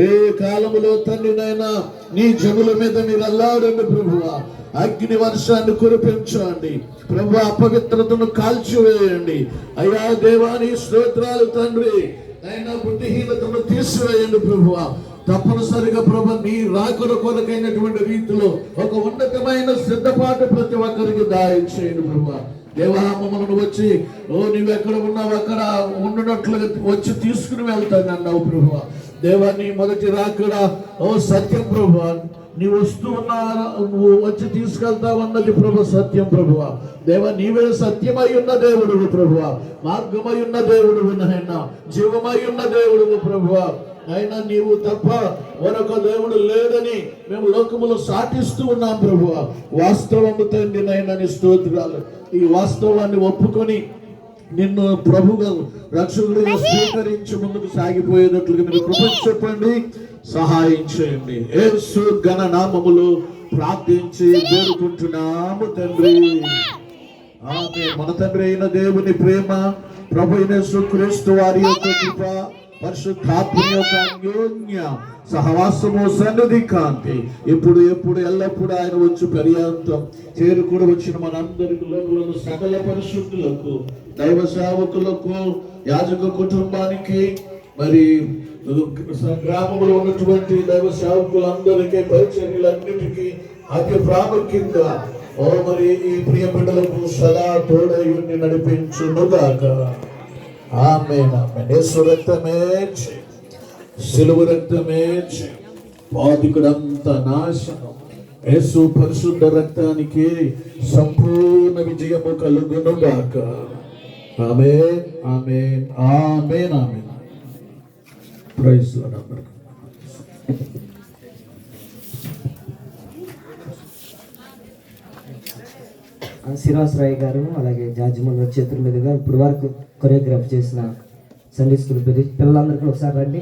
ఏ కాలములో తండ్రినైనా నీ జనుల మీద మీరు అల్లాడండి ప్రభువా. అగ్ని వర్షాన్ని కురిపించండి ప్రభు, అపవిత్రతను కాల్చివేయండి అయ్యా. దేవాని స్తోత్రాలు తండ్రి. అయినా బుద్ధిహీనతను తీసివేయండి ప్రభువా. తప్పనిసరిగా ప్రభు నీ రాకడ కొరకైనటువంటి రీతిలో ఒక ఉన్నతమైన సిద్ధపాటు ప్రతి ఒక్కరికి దాయించేయండి ప్రభువా. దేవా మమ్మల్ని వచ్చి నీవెక్కడ ఉన్నావు అక్కడ ఉండునట్లుగా వచ్చి తీసుకుని వెళ్తాను అన్నావు ప్రభువా. దేవా నీ మొదటి రాకడ సత్యం ప్రభువా. నీ వస్తూ ఉన్నా నువ్వు వచ్చి తీసుకెళ్తావు అన్నది ప్రభు సత్యం ప్రభువా. దేవా నీవే సత్యమై ఉన్న దేవుడు ప్రభువా, మార్గమై ఉన్న దేవుడు నాయన, జీవమై ఉన్న దేవుడు ప్రభువా. అయినా నీవు తప్ప మరొక దేవుడు లేదని మేము లోకములో సాటిస్తూ ఉన్నాం ప్రభువా. వాస్తవము తండ్రి నాయన నీ స్తోత్రాలు. ఈ వాస్తవాన్ని ఒప్పుకొని నిన్ను ప్రభుగా రక్షకుడిగా స్వీకరించి ముందుకు సాగిపోయేటట్లుగా మీరు కృప చెప్పండి, సహాయం చేయండి. యేసు ఘన నామములో ప్రార్థించి వేడుకుంటున్నాము తండ్రి. మన తండ్రి అయిన దేవుని ప్రేమ, ప్రభు అయిన యేసుక్రీస్తు వారి యొక్క కృప, పరిశుద్ధాత్మ యొక్క అన్యోన్య సహవాసము, సన్నిధి, కాంతి ఇప్పుడు ఎప్పుడు ఎల్లప్పుడు ఆయన వచ్చి పర్యాంతం చేరుకుని వచ్చిన మనందరికి లోకులను సకల పరిశుద్ధులకు, దైవ సేవకులకు, యాజక కుటుంబానికి, మరి గ్రామంలో ఉన్నటువంటి దైవ సేవకులందరికీ, పరిచర్యలన్నిటికీ అతి ప్రాముఖ్యంగా మరి ఈ ప్రియ బిడ్డలకు సదా తోడయుని నడిపించునుగాక. ఆమేన్ ఆమేన్. యేసు రక్తమే, సిలువ రక్తమే పాతికుడంతా నాశనం. యేసు పరిశుద్ధ రక్తానికి సంపూర్ణ విజయము కలుగునుగాక. ఆమేన్ ఆమేన్ ఆమేన్ ఆమేన్. ప్రైజ్ లార్డ్ అందరికీ. శ్రీనివాస్ రాయ్ గారు అలాగే జార్జి ముల్ల చేతుల మీదుగా ఇప్పుడు వరకు కొరియోగ్రాఫ్ చేసిన సండే స్కూల్ పిల్లలందరికీ ఒకసారి రండి.